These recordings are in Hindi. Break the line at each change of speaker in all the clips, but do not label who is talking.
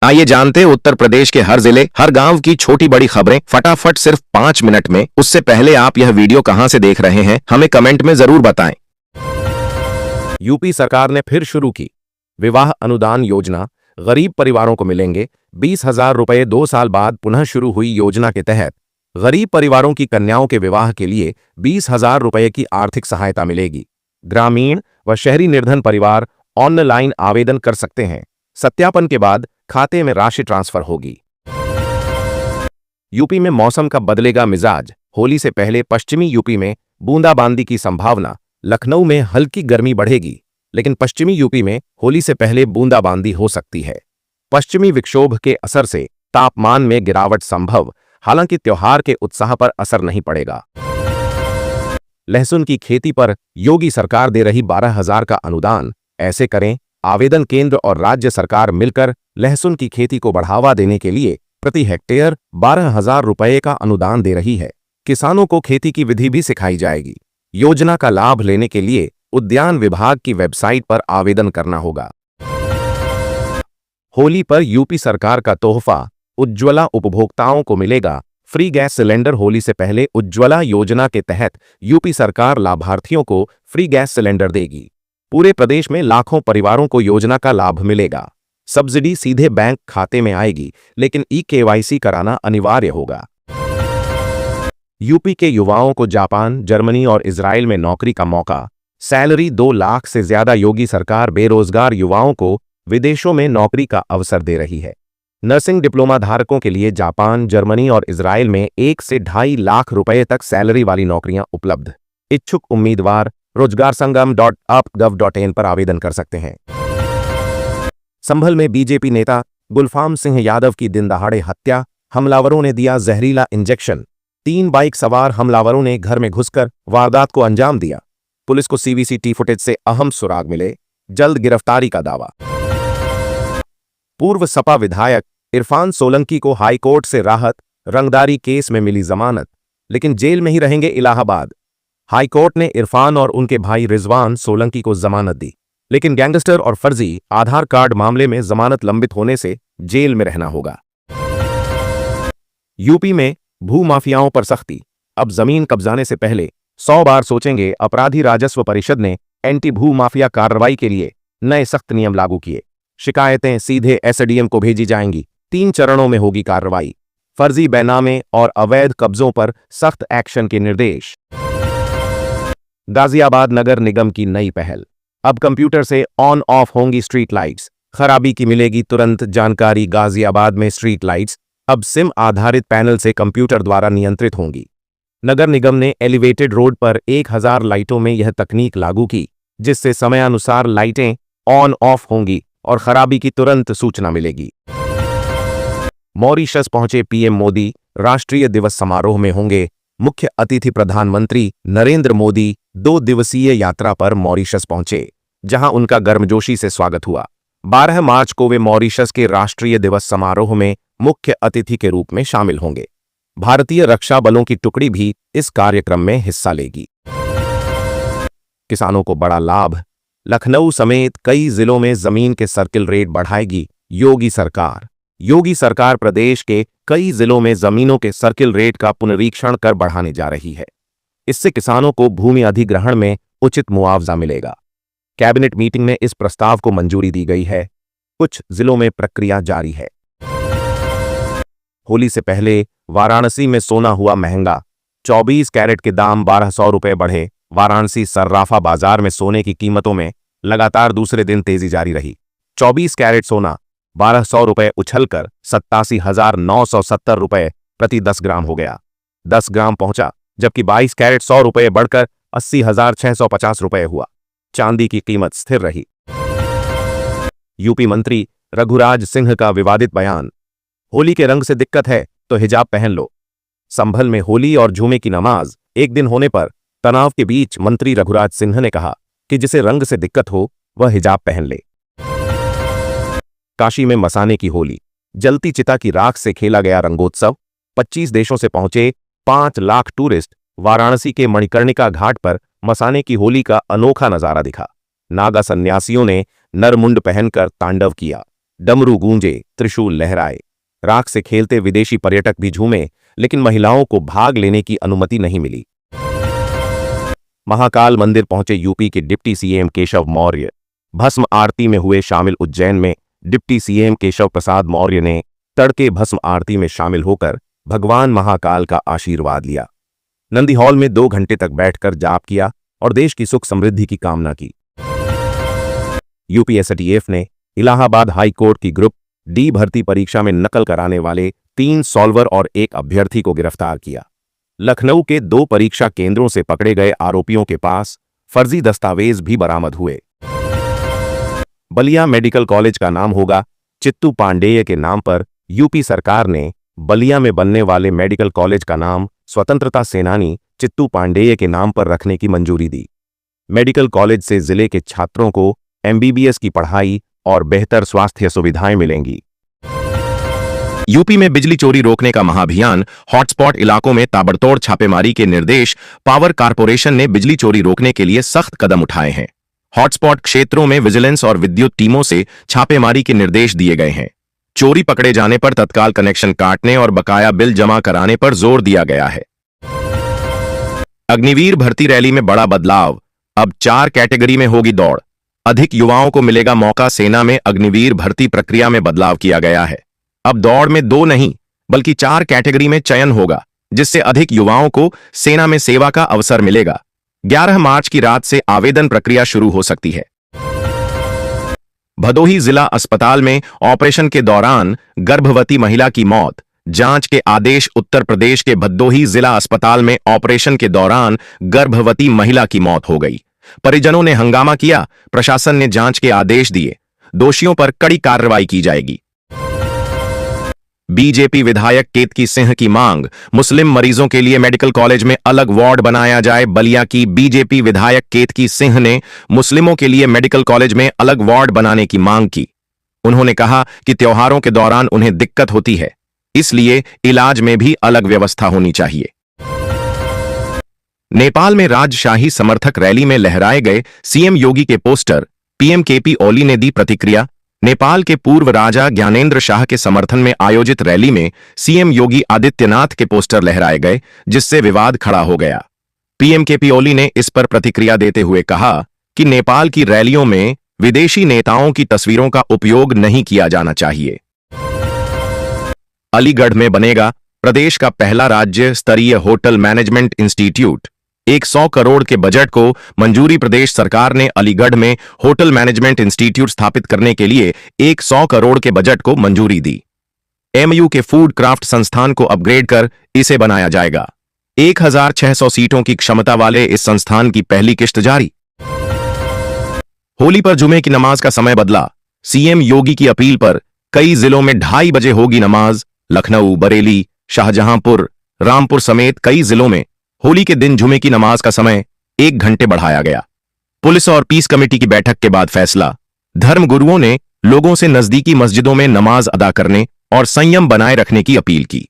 आइए जानते हैं उत्तर प्रदेश के हर जिले हर गांव की छोटी बड़ी खबरें फटाफट सिर्फ 5 मिनट में। उससे पहले आप यह वीडियो कहां से देख रहे हैं हमें कमेंट में जरूर बताएं।
यूपी सरकार ने फिर शुरू की विवाह अनुदान योजना। गरीब परिवारों को मिलेंगे 20,000 रुपये। 2 साल बाद पुनः शुरू हुई योजना के तहत गरीब परिवारों की कन्याओं के विवाह के लिए 20,000 रुपये की आर्थिक सहायता मिलेगी। ग्रामीण व शहरी निर्धन परिवार ऑनलाइन आवेदन कर सकते हैं। सत्यापन के बाद खाते में राशि ट्रांसफर होगी। यूपी में मौसम का बदलेगा मिजाज। होली से पहले पश्चिमी यूपी में बूंदाबांदी की संभावना। लखनऊ में हल्की गर्मी बढ़ेगी, लेकिन पश्चिमी यूपी में होली से पहले बूंदाबांदी हो सकती है। पश्चिमी विक्षोभ के असर से तापमान में गिरावट संभव, हालांकि त्योहार के उत्साह पर असर नहीं पड़ेगा। लहसुन की खेती पर योगी सरकार दे रही 12,000 का अनुदान। ऐसे करें, आवेदन केंद्र और राज्य सरकार मिलकर लहसुन की खेती को बढ़ावा देने के लिए प्रति हेक्टेयर 12,000 रुपये का अनुदान दे रही है। किसानों को खेती की विधि भी सिखाई जाएगी। योजना का लाभ लेने के लिए उद्यान विभाग की वेबसाइट पर आवेदन करना होगा। होली पर यूपी सरकार का तोहफा। उज्ज्वला उपभोक्ताओं को मिलेगा फ्री गैस सिलेंडर। होली से पहले उज्ज्वला योजना के तहत यूपी सरकार लाभार्थियों को फ्री गैस सिलेंडर देगी। पूरे प्रदेश में लाखों परिवारों को योजना का लाभ मिलेगा। सब्सिडी सीधे बैंक खाते में आएगी, लेकिन ई-केवाईसी कराना अनिवार्य होगा। यूपी के युवाओं को जापान, जर्मनी और इजराइल में नौकरी का मौका। सैलरी 2 लाख से ज्यादा। योगी सरकार बेरोजगार युवाओं को विदेशों में नौकरी का अवसर दे रही है। नर्सिंग डिप्लोमा धारकों के लिए जापान, जर्मनी और इजराइल में 1 से 2.5 लाख रुपए तक सैलरी वाली नौकरियां उपलब्ध। इच्छुक उम्मीदवार रोजगारसंगम.up.gov.in पर आवेदन कर सकते हैं। संभल में बीजेपी नेता गुलफाम सिंह यादव की दिन दहाड़े हत्या। हमलावरों ने दिया जहरीला इंजेक्शन। 3 बाइक सवार हमलावरों ने घर में घुसकर वारदात को अंजाम दिया। पुलिस को सीवीसीटी फुटेज से अहम सुराग मिले। जल्द गिरफ्तारी का दावा। पूर्व सपा विधायक इरफान सोलंकी को हाईकोर्ट से राहत। रंगदारी केस में मिली जमानत, लेकिन जेल में ही रहेंगे इलाहाबाद। हाईकोर्ट ने इरफान और उनके भाई रिजवान सोलंकी को जमानत दी, लेकिन गैंगस्टर और फर्जी आधार कार्ड मामले में जमानत लंबित होने से जेल में रहना होगा। यूपी में भूमाफियाओं पर सख्ती। अब जमीन कब्जाने से पहले 100 बार सोचेंगे। अपराधी राजस्व परिषद ने एंटी भू माफिया कार्रवाई के लिए नए सख्त नियम लागू किए। शिकायतें सीधे एसडीएम को भेजी जाएंगी। 3 चरणों में होगी कार्रवाई। फर्जी बैनामे और अवैध कब्जों पर सख्त एक्शन के निर्देश। गाजियाबाद नगर निगम की नई पहल। अब कंप्यूटर से ऑन ऑफ होंगी स्ट्रीट लाइट्स। खराबी की मिलेगी तुरंत जानकारी। गाजियाबाद में स्ट्रीट लाइट्स अब सिम आधारित पैनल से कंप्यूटर द्वारा नियंत्रित होंगी। नगर निगम ने एलिवेटेड रोड पर 1000 लाइटों में यह तकनीक लागू की, जिससे समयानुसार लाइटें ऑन ऑफ होंगी और खराबी की तुरंत सूचना मिलेगी। मॉरिशस पहुंचे पीएम मोदी। राष्ट्रीय दिवस समारोह में होंगे मुख्य अतिथि। प्रधानमंत्री नरेंद्र मोदी 2 दिवसीय यात्रा पर मॉरिशस पहुंचे, जहां उनका गर्मजोशी से स्वागत हुआ। 12 मार्च को वे मॉरिशस के राष्ट्रीय दिवस समारोह में मुख्य अतिथि के रूप में शामिल होंगे। भारतीय रक्षा बलों की टुकड़ी भी इस कार्यक्रम में हिस्सा लेगी। किसानों को बड़ा लाभ। लखनऊ समेत कई जिलों में जमीन के सर्किल रेट बढ़ाएगी योगी सरकार। योगी सरकार प्रदेश के कई जिलों में जमीनों के सर्किल रेट का पुनरीक्षण कर बढ़ाने जा रही है। इससे किसानों को भूमि अधिग्रहण में उचित मुआवजा मिलेगा। कैबिनेट मीटिंग में इस प्रस्ताव को मंजूरी दी गई है। कुछ जिलों में प्रक्रिया जारी है। होली से पहले वाराणसी में सोना हुआ महंगा। 24 कैरेट के दाम 1200 रुपये बढ़े। वाराणसी सर्राफा बाजार में सोने की कीमतों में लगातार दूसरे दिन तेजी जारी रही। 24 कैरेट सोना 1200 रुपये उछलकर 87,970 रुपये प्रति 10 ग्राम हो गया। 10 ग्राम पहुंचा, जबकि 22 कैरेट 100 रुपये बढ़कर 80,650 रुपये हुआ। चांदी की कीमत स्थिर रही। यूपी मंत्री रघुराज सिंह का विवादित बयान। होली के रंग से दिक्कत है तो हिजाब पहन लो। संभल में होली और जुमे की नमाज एक दिन होने पर तनाव के बीच मंत्री रघुराज सिंह ने कहा कि जिसे रंग से दिक्कत हो वह हिजाब पहन ले। काशी में मसाने की होली। जलती चिता की राख से खेला गया रंगोत्सव। 25 देशों से पहुंचे 5 लाख टूरिस्ट। वाराणसी के मणिकर्णिका घाट पर मसाने की होली का अनोखा नजारा दिखा। नागा सन्यासियों ने नरमुंड पहनकर तांडव किया। डमरू गूंजे, त्रिशूल लहराए, राख से खेलते विदेशी पर्यटक भी झूमे, लेकिन महिलाओं को भाग लेने की अनुमति नहीं मिली। महाकाल मंदिर पहुंचे यूपी के डिप्टी सीएम केशव मौर्य। भस्म आरती में हुए शामिल। उज्जैन में डिप्टी सीएम केशव प्रसाद मौर्य ने तड़के भस्म आरती में शामिल होकर भगवान महाकाल का आशीर्वाद लिया। नंदी हॉल में 2 घंटे तक बैठकर जाप किया और देश की सुख समृद्धि की कामना की। यूपीएसटीएफ ने इलाहाबाद हाई कोर्ट की ग्रुप डी भर्ती परीक्षा में नकल कराने वाले 3 सॉल्वर और 1 अभ्यर्थी को गिरफ्तार किया। लखनऊ के 2 परीक्षा केंद्रों से पकड़े गए आरोपियों के पास फर्जी दस्तावेज भी बरामद हुए। बलिया मेडिकल कॉलेज का नाम होगा चित्तू पांडेय के नाम पर। यूपी सरकार ने बलिया में बनने वाले मेडिकल कॉलेज का नाम स्वतंत्रता सेनानी चित्तू पांडेय के नाम पर रखने की मंजूरी दी। मेडिकल कॉलेज से जिले के छात्रों को एमबीबीएस की पढ़ाई और बेहतर स्वास्थ्य सुविधाएं मिलेंगी।
यूपी में बिजली चोरी रोकने का महाअभियान। हॉटस्पॉट इलाकों में ताबड़तोड़ छापेमारी के निर्देश। पावर कारपोरेशन ने बिजली चोरी रोकने के लिए सख्त कदम उठाए हैं। हॉटस्पॉट क्षेत्रों में विजिलेंस और विद्युत टीमों से छापेमारी के निर्देश दिए गए हैं। चोरी पकड़े जाने पर तत्काल कनेक्शन काटने और बकाया बिल जमा कराने पर जोर दिया गया है। अग्निवीर भर्ती रैली में बड़ा बदलाव। अब 4 कैटेगरी में होगी दौड़। अधिक युवाओं को मिलेगा मौका। सेना में अग्निवीर भर्ती प्रक्रिया में बदलाव किया गया है। अब दौड़ में 2 नहीं बल्कि 4 कैटेगरी में चयन होगा, जिससे अधिक युवाओं को सेना में सेवा का अवसर मिलेगा। 11 मार्च की रात से आवेदन प्रक्रिया शुरू हो सकती है। भदोही जिला अस्पताल में ऑपरेशन के दौरान गर्भवती महिला की मौत। जांच के आदेश। उत्तर प्रदेश के भदोही जिला अस्पताल में ऑपरेशन के दौरान गर्भवती महिला की मौत हो गई। परिजनों ने हंगामा किया। प्रशासन ने जांच के आदेश दिए। दोषियों पर कड़ी कार्रवाई की जाएगी। बीजेपी विधायक केतकी सिंह की मांग। मुस्लिम मरीजों के लिए मेडिकल कॉलेज में अलग वार्ड बनाया जाए। बलिया की बीजेपी विधायक केतकी सिंह ने मुस्लिमों के लिए मेडिकल कॉलेज में अलग वार्ड बनाने की मांग की। उन्होंने कहा कि त्योहारों के दौरान उन्हें दिक्कत होती है, इसलिए इलाज में भी अलग व्यवस्था होनी चाहिए। नेपाल में राजशाही समर्थक रैली में लहराए गए सीएम योगी के पोस्टर। पीएम केपी ओली ने दी प्रतिक्रिया। नेपाल के पूर्व राजा ज्ञानेंद्र शाह के समर्थन में आयोजित रैली में सीएम योगी आदित्यनाथ के पोस्टर लहराए गए, जिससे विवाद खड़ा हो गया। पीएम केपी ओली ने इस पर प्रतिक्रिया देते हुए कहा कि नेपाल की रैलियों में विदेशी नेताओं की तस्वीरों का उपयोग नहीं किया जाना चाहिए। अलीगढ़ में बनेगा प्रदेश का पहला राज्य स्तरीय होटल मैनेजमेंट इंस्टीट्यूट। 100 करोड़ के बजट को मंजूरी। प्रदेश सरकार ने अलीगढ़ में होटल मैनेजमेंट इंस्टीट्यूट स्थापित करने के लिए 100 करोड़ के बजट को मंजूरी दी। एमयू के फूड क्राफ्ट संस्थान को अपग्रेड कर इसे बनाया जाएगा। 1600 सीटों की क्षमता वाले इस संस्थान की पहली किश्त जारी। होली पर जुमे की नमाज का समय बदला। सीएम योगी की अपील पर कई जिलों में 2:30 बजे होगी नमाज। लखनऊ, बरेली, शाहजहांपुर, रामपुर समेत कई जिलों में होली के दिन जुमे की नमाज का समय 1 घंटे बढ़ाया गया। पुलिस और पीस कमेटी की बैठक के बाद फैसला। धर्मगुरुओं ने लोगों से नजदीकी मस्जिदों में नमाज अदा करने और संयम बनाए रखने की अपील की।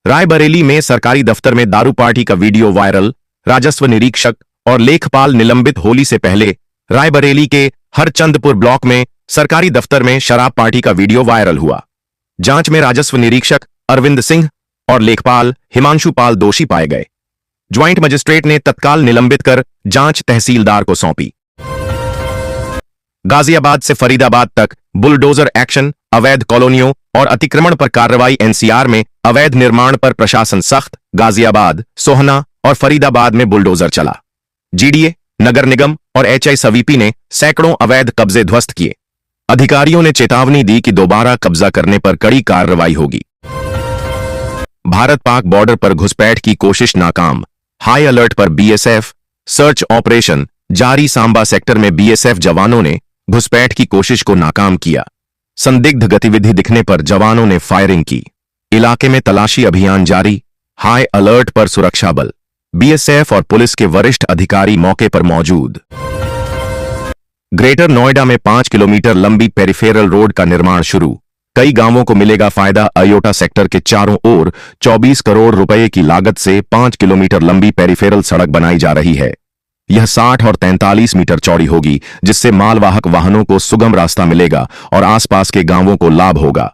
रायबरेली में सरकारी दफ्तर में दारू पार्टी का वीडियो वायरल। राजस्व निरीक्षक और लेखपाल निलंबित। होली से पहले रायबरेली के हरचंदपुर ब्लॉक में सरकारी दफ्तर में शराब पार्टी का वीडियो वायरल हुआ। जांच में राजस्व निरीक्षक अरविंद सिंह और लेखपाल हिमांशु पाल दोषी पाए गए। ज्वाइंट मजिस्ट्रेट ने तत्काल निलंबित कर जांच तहसीलदार को सौंपी। गाजियाबाद से फरीदाबाद तक बुलडोजर एक्शन। अवैध कॉलोनियों और अतिक्रमण पर कार्रवाई। एनसीआर में अवैध निर्माण पर प्रशासन सख्त। गाजियाबाद, सोहना और फरीदाबाद में बुलडोजर चला। जीडीए, नगर निगम और एचआईसवीपी ने सैकड़ों अवैध कब्जे ध्वस्त किए। अधिकारियों ने चेतावनी दी कि दोबारा कब्जा करने पर कड़ी कार्रवाई होगी। भारत पाक बॉर्डर पर घुसपैठ की कोशिश नाकाम। हाई अलर्ट पर बीएसएफ। सर्च ऑपरेशन जारी। सांबा सेक्टर में बीएसएफ जवानों ने घुसपैठ की कोशिश को नाकाम किया। संदिग्ध गतिविधि दिखने पर जवानों ने फायरिंग की। इलाके में तलाशी अभियान जारी। हाई अलर्ट पर सुरक्षा बल। बीएसएफ और पुलिस के वरिष्ठ अधिकारी मौके पर मौजूद। ग्रेटर नोएडा में 5 किलोमीटर लंबी पेरिफेरल रोड का निर्माण शुरू। कई गांवों को मिलेगा फायदा। अयोटा सेक्टर के चारों ओर 24 करोड़ रुपए की लागत से 5 किलोमीटर लंबी पेरिफेरल सड़क बनाई जा रही है। यह 60 और 43 मीटर चौड़ी होगी, जिससे मालवाहक वाहनों को सुगम रास्ता मिलेगा और आसपास के गांवों को लाभ होगा।